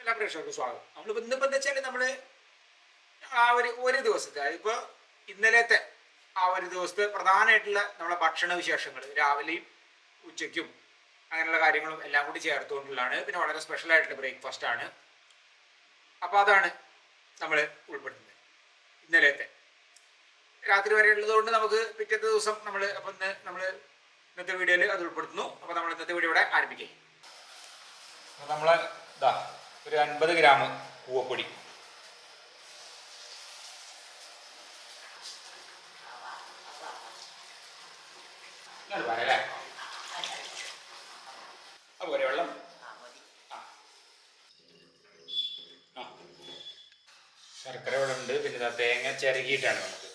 എല്ലാ പ്രേക്ഷകർക്കും സ്വാഗതം. നമ്മളിപ്പോൾ ഇന്നിപ്പോൾ എന്താ വെച്ചാൽ നമ്മൾ ആ ഒരു ദിവസത്തെ അതിപ്പോൾ ഇന്നലത്തെ ആ ഒരു ദിവസത്തെ പ്രധാനമായിട്ടുള്ള നമ്മളെ ഭക്ഷണ വിശേഷങ്ങൾ രാവിലെയും ഉച്ചയ്ക്കും അങ്ങനെയുള്ള കാര്യങ്ങളും എല്ലാം കൂടി ചേർത്തുകൊണ്ടുള്ളതാണ്. പിന്നെ വളരെ സ്പെഷ്യൽ ആയിട്ടുള്ള ബ്രേക്ക്ഫാസ്റ്റ് ആണ്. അപ്പോൾ അതാണ് നമ്മൾ ഉൾപ്പെടുത്തുന്നത്. ഇന്നലത്തെ രാത്രി വരെ ഉള്ളതുകൊണ്ട് നമുക്ക് പിറ്റത്തെ ദിവസം അപ്പോൾ ഇന്നത്തെ വീഡിയോയിൽ അത് ഉൾപ്പെടുത്തുന്നു. അപ്പോൾ നമ്മൾ ഇന്നത്തെ വീഡിയോ ഇവിടെ ആരംഭിക്കാം. അപ്പോൾ നമ്മൾ ഒരു 50 ഗ്രാം കൂവപ്പൊടി, അല്ലേ? അതുപോലെ വെള്ളം ശർക്കര ഇവിടെ ഉണ്ട്. പിന്നെ തേങ്ങ ചിരകിയിട്ടാണ് നമുക്ക്.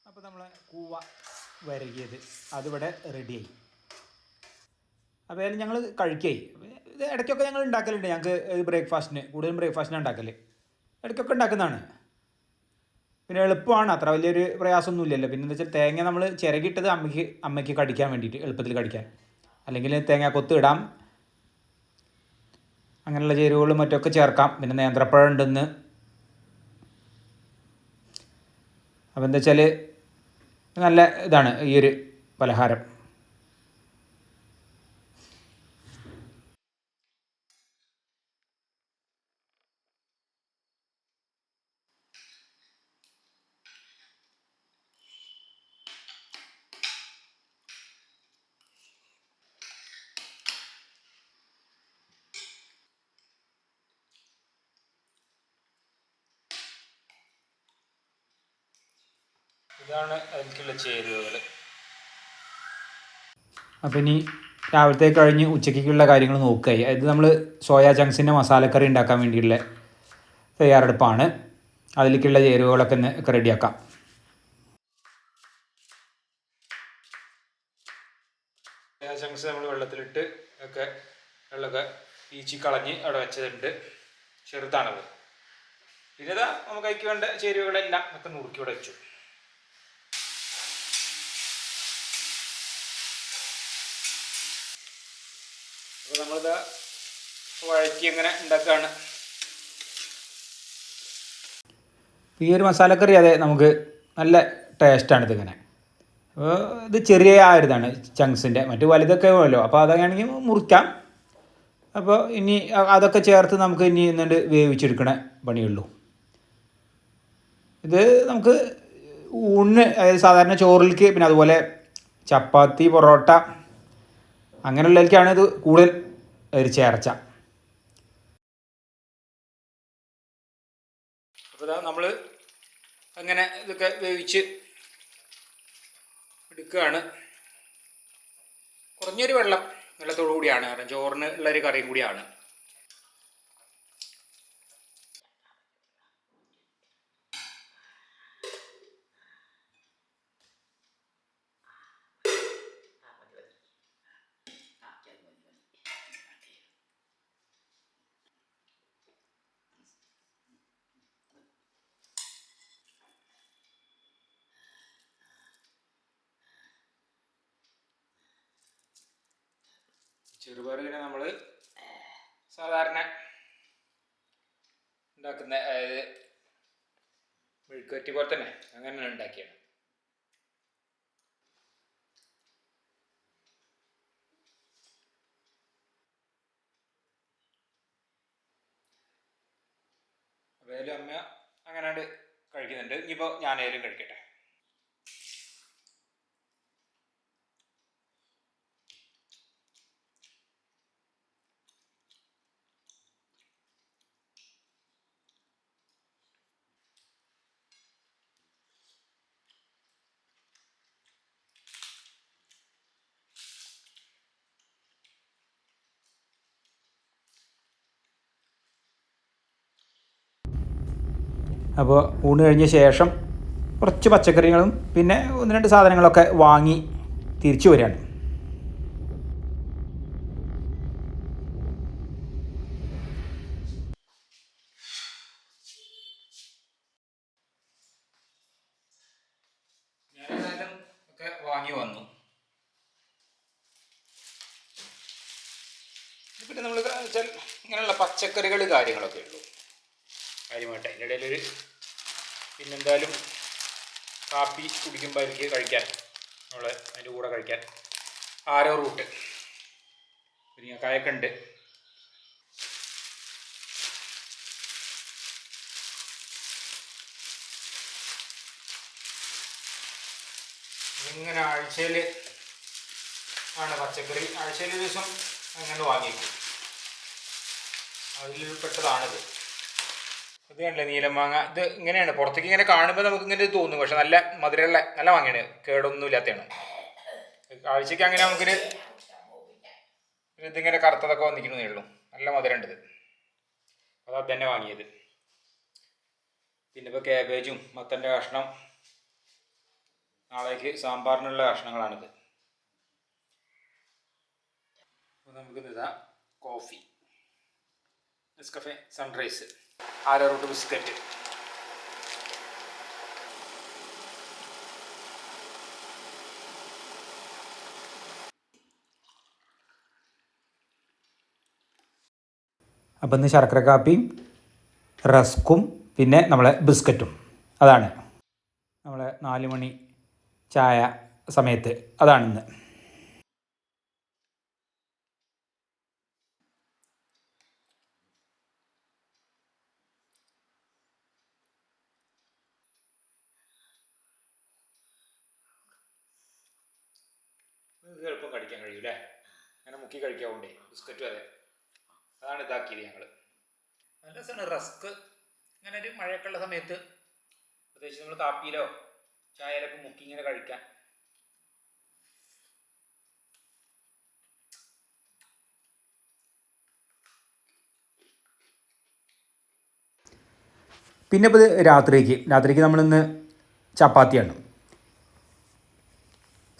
അപ്പോൾ നമ്മളെ കൂവ വരകിയത് അതിവിടെ റെഡിയായി. അപ്പോൾ അതിൽ ഞങ്ങൾ കഴിക്കുകയായി. ഇത് ഇടയ്ക്കൊക്കെ ഞങ്ങൾ ഉണ്ടാക്കലുണ്ട്. ഞങ്ങൾക്ക് ബ്രേക്ക്ഫാസ്റ്റിന് കൂടുതലും ബ്രേക്ക്ഫാസ്റ്റിനാണ് ഉണ്ടാക്കൽ. ഇടയ്ക്കൊക്കെ ഉണ്ടാക്കുന്നതാണ്. പിന്നെ എളുപ്പമാണ്, അത്ര വലിയൊരു പ്രയാസമൊന്നുമില്ലല്ലോ. പിന്നെ എന്താ വെച്ചാൽ തേങ്ങ നമ്മൾ ചിരകിയിട്ടത് അമ്മയ്ക്ക് കടിക്കാൻ വേണ്ടിയിട്ട്, എളുപ്പത്തിൽ കടിക്കാൻ. അല്ലെങ്കിൽ തേങ്ങ കൊത്ത് ഇടാം, അങ്ങനെയുള്ള ചേരുവകളും മറ്റൊക്കെ ചേർക്കാം. പിന്നെ നേന്ത്രപ്പഴം ഉണ്ടെന്ന്. അപ്പോൾ എന്താ വെച്ചാൽ നല്ല ഇതാണ് ഈ ഒരു പലഹാരം. ഇതാണ് അതിലേക്കുള്ള ചേരുവകൾ. അപ്പോൾ ഇനി രാവിലത്തെ കഴിഞ്ഞ് ഉച്ചയ്ക്കുള്ള കാര്യങ്ങൾ നോക്കുകയായി. ഇത് നമ്മൾ സോയാ ചങ്ക്സിൻ്റെ മസാലക്കറി ഉണ്ടാക്കാൻ വേണ്ടിയുള്ള തയ്യാറെടുപ്പാണ്. അതിലേക്കുള്ള ചേരുവകളൊക്കെ ഒക്കെ റെഡിയാക്കാം. സോയാ ചങ്ക്സ് നമ്മൾ വെള്ളത്തിലിട്ട് വെള്ളമൊക്കെ ഈച്ചിക്കളഞ്ഞ് അവിടെ വെച്ചതുണ്ട്. ചെറുതാണത്. പിന്നെ നമുക്ക് അതിലേക്ക് വേണ്ട ചേരുവകളെല്ലാം ഒക്കെ നുറുക്കി ഇവിടെ വെച്ചു. അപ്പോൾ നമ്മളിത് വഴറ്റി ഇങ്ങനെ ഉണ്ടാക്കുകയാണ്. ഈ ഒരു മസാലക്കറി അതെ നമുക്ക് നല്ല ടേസ്റ്റാണിത്. ഇങ്ങനെ അപ്പോൾ ഇത് ചെറിയ ആയതാണ് ചങ്ക്സിൻ്റെ, മറ്റു വലുതൊക്കെ ഉള്ളൂ. അപ്പോൾ അതൊക്കെയാണെങ്കിൽ മുറിക്കാം. അപ്പോൾ ഇനി അതൊക്കെ ചേർത്ത് നമുക്ക് ഇനി എന്നിട്ട് വേവിച്ചെടുക്കണ പണിയുള്ളൂ. ഇത് നമുക്ക് ഊണിന്, അതായത് സാധാരണ ചോറിലേക്ക്, പിന്നെ അതുപോലെ ചപ്പാത്തി, പൊറോട്ട അങ്ങനെയുള്ളതിലേക്കാണ് ഇത് കൂടുതൽ ഒരു ചേർച്ച. അപ്പോൾ നമ്മൾ അങ്ങനെ ഇതൊക്കെ വേവിച്ച് എടുക്കുകയാണ്. കുറഞ്ഞൊരു വെള്ളത്തോടു കൂടിയാണ്, കാരണം ചോറിന് ഉള്ളൊരു കറിയും കൂടിയാണ്. ചെറുപയറിനെ നമ്മൾ സാധാരണ ഉണ്ടാക്കുന്ന, അതായത് മെഴുക്കുവരട്ടി പോലെ തന്നെ അങ്ങനെ ഉണ്ടാക്കിയാണ്. അപ്പോൾ അമ്മ അങ്ങനെ കഴിക്കുന്നുണ്ട്. ഇനിയിപ്പോൾ ഞാനേലും കഴിക്കട്ടെ. അപ്പോൾ ഊണ് കഴിഞ്ഞ ശേഷം കുറച്ച് പച്ചക്കറികളും പിന്നെ 1-2 സാധനങ്ങളൊക്കെ വാങ്ങി തിരിച്ചു വരികയാണ്. ഞാനേതായാലും ഒക്കെ വാങ്ങി വന്നു. പിന്നെ നമ്മൾ വെച്ചാൽ ഇങ്ങനെയുള്ള പച്ചക്കറികൾ കാര്യങ്ങളൊക്കെ ഉള്ളൂ കാര്യമായിട്ട്. അതിൻ്റെ ഇടയിലൊരു പിന്നെന്തായാലും കാപ്പി കുടിക്കുമ്പോൾ എനിക്ക് കഴിക്കാൻ നമ്മൾ അതിൻ്റെ കൂടെ കഴിക്കാൻ ആരോ റൂട്ട് മുരിങ്ങക്കായൊക്കെ ഉണ്ട്. ഇങ്ങനെ ആഴ്ചയിൽ ആണ് പച്ചക്കറി, ആഴ്ചയിൽ ഒരു ദിവസം അങ്ങനെ വാങ്ങിക്കും. അതിൽ പെട്ടതാണിത്. ഇത് കണ്ടില്ലേ നീലമാങ്ങ. ഇത് ഇങ്ങനെയാണ് പുറത്തേക്ക് ഇങ്ങനെ കാണുമ്പോൾ നമുക്ക് ഇങ്ങനെ തോന്നും, പക്ഷെ നല്ല മധുരമുള്ള നല്ല മാങ്ങയാണ്, കേടൊന്നും ഇല്ലാത്തതാണ്. ആഴ്ചക്ക് അങ്ങനെ നമുക്കൊരു ഇതിങ്ങനെ കറുത്തതൊക്കെ വന്നിക്കുന്നതേ ഉള്ളൂ. നല്ല മധുരമുണ്ട് ഇത്. അതാ തന്നെ വാങ്ങിയത്. പിന്നെ ഇപ്പോൾ കാബേജും മത്തൻ്റെ കഷ്ണം, നാളേക്ക് സാമ്പാറിനുള്ള കഷ്ണങ്ങളാണിത്. അപ്പോൾ നമുക്കിതാ കോഫി, നെസ്കഫെ സൺറൈസ്, ആരോ റൂട്ട് ബിസ്ക്കറ്റ്. അപ്പം ഇന്ന് ശർക്കര കാപ്പിയും റസ്ക്കും പിന്നെ നമ്മളെ ബിസ്ക്കറ്റും, അതാണ് നമ്മളെ 4 മണി ചായ സമയത്ത് അതാണിന്ന്. എളുപ്പം കഴിക്കാൻ കഴിയൂല്ലേ, അങ്ങനെ മുക്കി കഴിക്കാവുണ്ടേ. ബിസ്ക്കറ്റും അതെ, അതാണ് ഇതാക്കിയത് ഞങ്ങൾ. നല്ല രസമാണ് റസ്ക്. ഇങ്ങനെ ഒരു മഴയൊക്കെ ഉള്ള സമയത്ത് പ്രത്യേകിച്ച് നമ്മൾ കാപ്പിയിലോ ചായയിലൊക്കെ മുക്കി ഇങ്ങനെ കഴിക്കാൻ. പിന്നെ ഇപ്പോൾ രാത്രിക്ക് നമ്മളിന്ന് ചപ്പാത്തിയാണ്.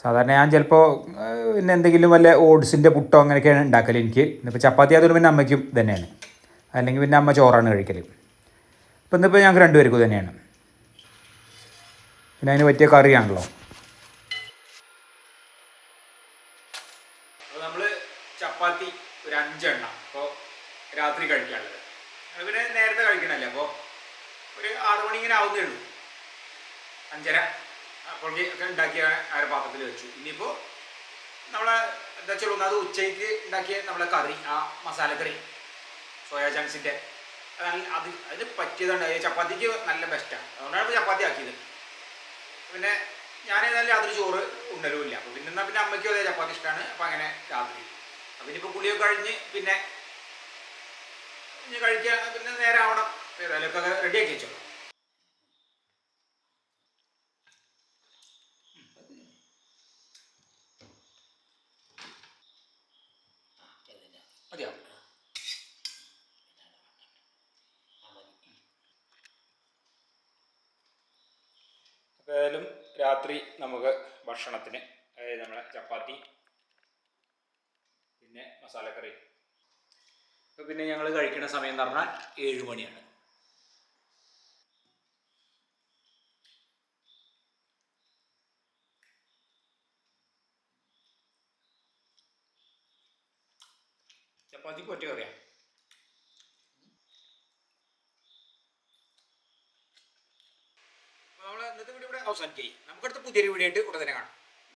സാധാരണ ഞാൻ ചിലപ്പോൾ പിന്നെ എന്തെങ്കിലും വല്ല ഓട്സിൻ്റെ പുട്ടോ അങ്ങനെയൊക്കെയാണ് ഉണ്ടാക്കൽ. എനിക്ക് ഇന്നിപ്പോൾ ചപ്പാത്തി ആയതുകൊണ്ട് പിന്നെ അമ്മയ്ക്കും തന്നെയാണ്, അല്ലെങ്കിൽ പിന്നെ അമ്മ ചോറാണ് കഴിക്കൽ. ഇപ്പം ഇന്നിപ്പോൾ ഞങ്ങൾക്ക് 2 പേർക്കും തന്നെയാണ്. പിന്നെ അതിന് പറ്റിയ കറിയാണല്ലോ. അപ്പോൾ നമ്മൾ ചപ്പാത്തി ഒരു 5 എണ്ണം ഇപ്പോൾ രാത്രി കഴിക്കാനുള്ളത്. പിന്നെ നേരത്തെ കഴിക്കണമല്ലേ, അപ്പോൾ ഒരു 6 മണി ഇങ്ങനെ ആവുന്നേ ഉള്ളൂ, 5:30 അപ്പോഴേക്ക് ഒക്കെ ഉണ്ടാക്കിയ പാത്രത്തിൽ വെച്ചു. ഇനിയിപ്പോൾ നമ്മളെ എന്താ വെച്ചാൽ അത് ഉച്ചയ്ക്ക് ഉണ്ടാക്കിയ നമ്മളെ കറി, ആ മസാലക്കറി സോയാ ചങ്ക്സിൻ്റെ, അതിന് പറ്റിയതാണ്. ചപ്പാത്തിക്ക് നല്ല ബെസ്റ്റാണ്, അതുകൊണ്ടാണ് ഇപ്പോൾ ചപ്പാത്തി ആക്കിയത്. പിന്നെ ഞാനേതായാലും രാത്രി ചോറ് ഉണ്ടലുമില്ല. അപ്പോൾ പിന്നെ പിന്നെ അമ്മയ്ക്കും അതേ ചപ്പാത്തി ഇഷ്ടമാണ്. അപ്പോൾ അങ്ങനെ രാത്രി അപ്പം ഇനിയിപ്പോൾ കുളിയൊക്കെ കഴിഞ്ഞ് പിന്നെ ഇനി കഴിക്കാൻ പിന്നെ നേരെ ആവണം. ഏതായാലും ഒക്കെ റെഡിയാക്കി വെച്ചോ. മതിയാവും. ഏതായാലും രാത്രി നമുക്ക് ഭക്ഷണത്തിന്, അതായത് നമ്മളെ ചപ്പാത്തി പിന്നെ മസാലക്കറി. അപ്പോൾ പിന്നെ ഞങ്ങൾ കഴിക്കുന്ന സമയം എന്ന് പറഞ്ഞാൽ 7 മണിയാണ്. ചപ്പാത്തിക്ക് ഒറ്റ കറിയാണ്. അപ്പോൾ നമ്മൾ ഇന്നത്തെ വീഡിയോ ഇവിടെ അവസാനിക്കുകയും നമുക്കടുത്ത പുതിയൊരു വീഡിയോ ആയിട്ട് ഉടനെ കാണാം.